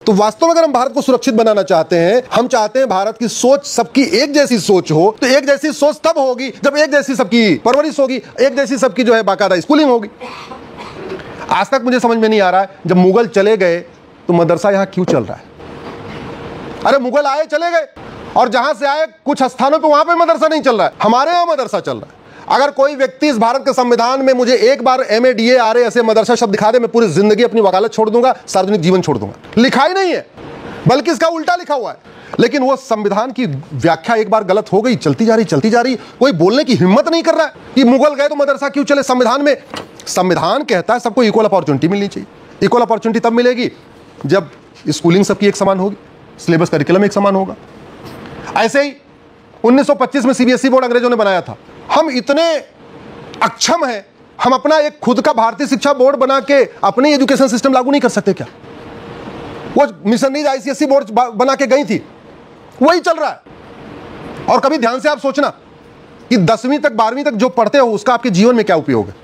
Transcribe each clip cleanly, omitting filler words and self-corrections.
तो वास्तव में अगर हम भारत को सुरक्षित बनाना चाहते हैं, हम चाहते हैं भारत की सोच सबकी एक जैसी सोच हो, तो एक जैसी सोच तब होगी जब एक जैसी सबकी परवरिश होगी, एक जैसी सबकी जो है बाकायदा स्कूलिंग होगी। आज तक मुझे समझ में नहीं आ रहा है, जब मुगल चले गए तो मदरसा यहां क्यों चल रहा है? अरे मुगल आए चले गए, और जहां से आए कुछ स्थानों पे वहां पे मदरसा नहीं चल रहा है, हमारे यहां मदरसा चल रहा है। अगर कोई व्यक्ति इस भारत के संविधान में मुझे एक बार MA DA RA ऐसे मदरसा शब्द दिखा दे, मैं पूरी जिंदगी अपनी वकालत छोड़ दूंगा, सार्वजनिक जीवन छोड़ दूंगा। लिखा ही नहीं है, बल्कि इसका उल्टा लिखा हुआ है। लेकिन वो संविधान की व्याख्या एक बार गलत हो गई, चलती जा रही, कोई बोलने की हिम्मत नहीं कर रहा है कि मुगल गए तो मदरसा क्यों चले। संविधान कहता है सबको इक्वल अपॉर्चुनिटी मिलनी चाहिए। इक्वल अपॉर्चुनिटी तब मिलेगी जब स्कूलिंग सबकी एक समान होगी, सिलेबस करिकुलम एक समान होगा। ऐसे ही 1925 में CBSE बोर्ड अंग्रेजों ने बनाया था। हम इतने अक्षम हैं, हम अपना एक खुद का भारतीय शिक्षा बोर्ड बना के अपनी एजुकेशन सिस्टम लागू नहीं कर सकते क्या? वो मिशनरीज ICSE बोर्ड बना के गई थी, वही चल रहा है। और कभी ध्यान से आप सोचना कि 10वीं तक 12वीं तक जो पढ़ते हो उसका आपके जीवन में क्या उपयोग है।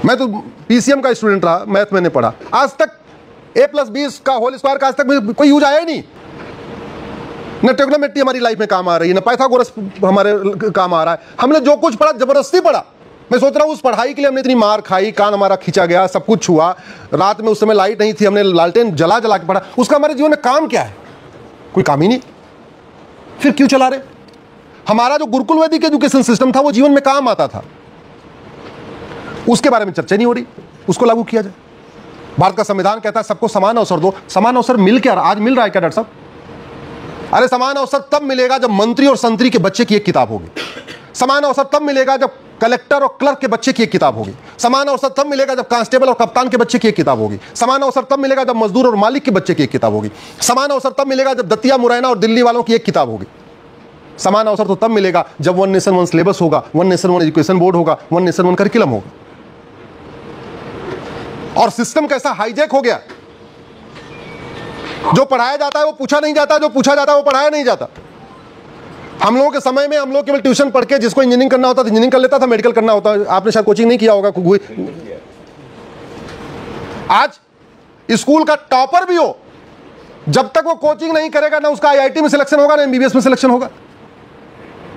मैं तो PCM का स्टूडेंट रहा, मैथ मैंने पढ़ा, आज तक A+B का होल स्क्वायर का आज तक कोई यूज आया ही नहीं। न ट्रिग्नोमेट्री हमारी लाइफ में काम आ रही है, न पाइथागोरस हमारे काम आ रहा है। हमने जो कुछ पढ़ा जबरदस्ती पढ़ा। मैं सोच रहा हूँ उस पढ़ाई के लिए हमने इतनी मार खाई, कान हमारा खींचा गया, सब कुछ हुआ। रात में उस समय लाइट नहीं थी, हमने लालटेन जला जला के पढ़ा। उसका हमारे जीवन में काम क्या है? कोई काम ही नहीं। फिर क्यों चला रहे? हमारा जो गुरुकुल वैदिक एजुकेशन सिस्टम था वो जीवन में काम आता था, उसके बारे में चर्चा नहीं हो रही। उसको लागू किया जाए। भारत का संविधान कहता है सबको समान अवसर दो। समान अवसर मिल क्या आज मिल रहा है क्या डॉक्टर साहब? अरे समान अवसर तब मिलेगा जब मंत्री और संतरी के बच्चे की एक किताब होगी। समान अवसर तब मिलेगा जब कलेक्टर और क्लर्क के बच्चे की एक किताब होगी। समान अवसर तब मिलेगा जब कांस्टेबल और कप्तान के बच्चे की एक किताब होगी। समान अवसर तब मिलेगा जब मजदूर और मालिक के बच्चे की एक किताब होगी। समान अवसर तब मिलेगा जब दतिया, मुरैना और दिल्ली वालों की एक किताब होगी। समान अवसर तो तब मिलेगा जब वन नेशन वन सिलेबस होगा, one nation one education board होगा, वन नेशन वन करिकुलम होगा। और सिस्टम कैसा हाईजैक हो गया, जो पढ़ाया जाता है वो पूछा नहीं जाता, जो पूछा जाता है वो पढ़ाया नहीं जाता। हम लोगों के समय में हम लोग केवल ट्यूशन पढ़ के, जिसको इंजीनियरिंग करना होता था इंजीनियरिंग कर लेता था, मेडिकल करना होता। आपने शायद कोचिंग नहीं किया होगा। आज स्कूल का टॉपर भी हो, जब तक वो कोचिंग नहीं करेगा ना उसका IIT में सिलेक्शन होगा ना MBBS में सिलेक्शन होगा।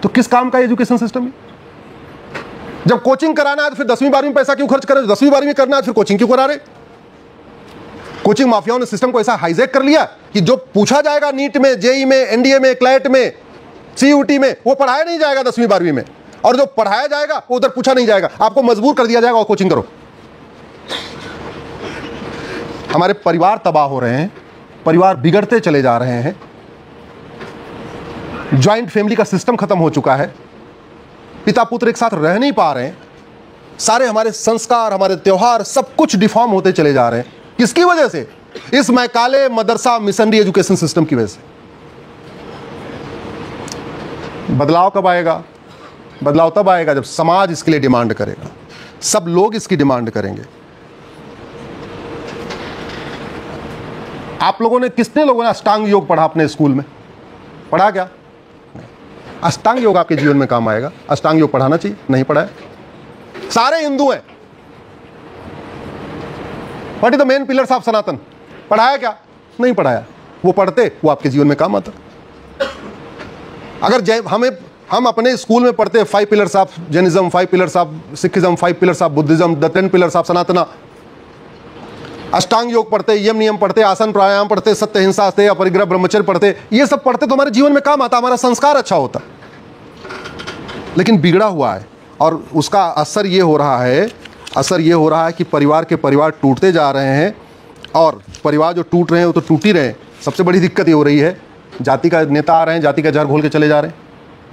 तो किस काम का एजुकेशन सिस्टम है? जब कोचिंग कराना है तो फिर 10वीं 12वीं पैसा क्यों खर्च करे? 10वीं 12वीं करना है फिर कोचिंग क्यों करा रहे? कोचिंग माफियाओं ने सिस्टम को ऐसा हाईजैक कर लिया कि जो पूछा जाएगा नीट में, JEE में, NDA में, क्लैट में, CUT में, वो पढ़ाया नहीं जाएगा 10वीं 12वीं में। और जो पढ़ाया जाएगा वो उधर पूछा नहीं जाएगा। आपको मजबूर कर दिया जाएगा और कोचिंग करो। हमारे परिवार तबाह हो रहे हैं, परिवार बिगड़ते चले जा रहे हैं। ज्वाइंट फैमिली का सिस्टम खत्म हो चुका है। पिता पुत्र एक साथ रह नहीं पा रहे हैं। सारे हमारे संस्कार, हमारे त्योहार, सब कुछ डिफॉर्म होते चले जा रहे हैं। किसकी वजह से? इस मैकाले मदरसा मिशनरी एजुकेशन सिस्टम की वजह से। बदलाव कब आएगा? बदलाव तब आएगा जब समाज इसके लिए डिमांड करेगा, सब लोग इसकी डिमांड करेंगे। आप लोगों ने, कितने लोगों ने अष्टांग योग पढ़ा अपने स्कूल में? पढ़ा क्या? अष्टांग योग आपके जीवन में काम आएगा। अष्टांग योग पढ़ाना चाहिए, नहीं पढ़ा है। सारे हिंदू हैं। What is the main pillars of Sanatan? पढ़ाया क्या? नहीं पढ़ाया। वो पढ़ते, वो आपके जीवन में काम आता। अगर हम अपने स्कूल में पढ़ते 5 pillars of Jainism, 5 pillars of Sikhism, 5 pillars of Buddhism, the 10 pillars of Sanatana, Ashtanga yoga पढ़ते, यम नियम पढ़ते, आसन प्राणायाम पढ़ते, सत्य हिंसा से अपरिग्रह ब्रह्मचर्य पढ़ते, ये सब पढ़ते तो हमारे जीवन में काम आता, हमारा संस्कार अच्छा होता। लेकिन बिगड़ा हुआ है और उसका असर ये हो रहा है कि परिवार के परिवार टूटते जा रहे हैं। और परिवार जो टूट रहे हैं वो तो टूट ही रहे हैं। सबसे बड़ी दिक्कत ये हो रही है, जाति का नेता आ रहे हैं, जाति का जहर घोल के चले जा रहे हैं।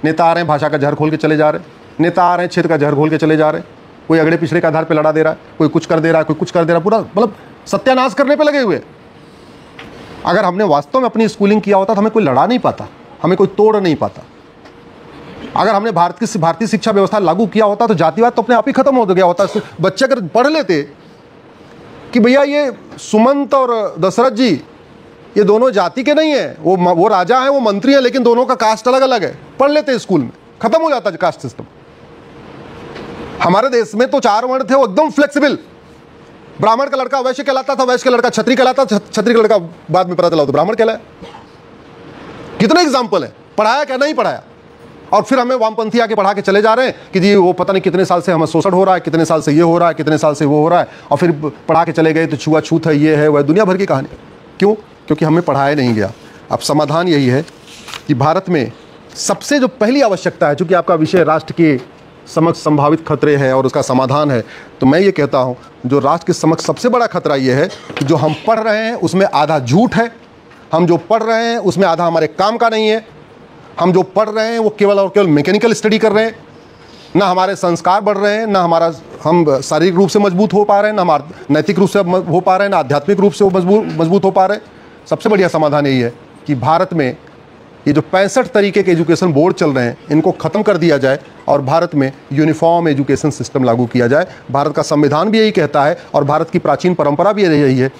नेता आ रहे हैं, भाषा का जहर खोल के चले जा रहे हैं। नेता आ रहे हैं, क्षेत्र का जहर घोल के चले जा रहे हैं। कोई अगड़े पिछड़े के आधार पर लड़ा दे रहा है, कोई कुछ कर दे रहा है, कोई कुछ कर दे रहा है। पूरा मतलब सत्यानाश करने पे लगे हुए। अगर हमने वास्तव में अपनी स्कूलिंग किया होता तो हमें कोई लड़ा नहीं पाता, हमें कोई तोड़ नहीं पाता। अगर हमने भारतीय शिक्षा व्यवस्था लागू किया होता तो जातिवाद तो अपने आप ही खत्म हो गया होता। बच्चे अगर पढ़ लेते कि भैया ये सुमंत और दशरथ जी ये दोनों जाति के नहीं है, वो राजा है, वो मंत्री है, लेकिन दोनों का कास्ट अलग अलग है, पढ़ लेते स्कूल में, खत्म हो जाता कास्ट सिस्टम। हमारे देश में तो 4 वर्ण थे, वो एकदम फ्लेक्सिबल। ब्राह्मण का लड़का वैश्य कहलाता था, वैश्य का लड़का क्षत्रिय कहलाता था, क्षत्रिय का लड़का बाद में पता चला तो ब्राह्मण कहलाया। कितने एग्जाम्पल है, पढ़ाया क्या नहीं पढ़ाया। और फिर हमें वामपंथी आके पढ़ा के चले जा रहे हैं कि जी वो पता नहीं कितने साल से हमें शोषण हो रहा है, कितने साल से ये हो रहा है, कितने साल से वो हो रहा है, और फिर पढ़ा के चले गए तो छुआछूत है, ये है वह, दुनिया भर की कहानी। क्यों? क्योंकि हमें पढ़ाया नहीं गया। अब समाधान यही है कि भारत में सबसे जो पहली आवश्यकता है, चूंकि आपका विषय राष्ट्र के समक्ष संभावित खतरे है और उसका समाधान है, तो मैं ये कहता हूँ जो राष्ट्र के समक्ष सबसे बड़ा खतरा ये है कि जो हम पढ़ रहे हैं उसमें आधा झूठ है, हम जो पढ़ रहे हैं उसमें आधा हमारे काम का नहीं है, हम जो पढ़ रहे हैं वो केवल और केवल मैकेनिकल स्टडी कर रहे हैं, ना हमारे संस्कार बढ़ रहे हैं, ना हम शारीरिक रूप से मजबूत हो पा रहे हैं, ना हमारे नैतिक रूप से हो पा रहे हैं, ना आध्यात्मिक रूप से वो मजबूत हो पा रहे हैं। सबसे बढ़िया समाधान यही है कि भारत में ये जो 65 तरीके के एजुकेशन बोर्ड चल रहे हैं इनको ख़त्म कर दिया जाए और भारत में यूनिफॉर्म एजुकेशन सिस्टम लागू किया जाए। भारत का संविधान भी यही कहता है और भारत की प्राचीन परंपरा भी यही है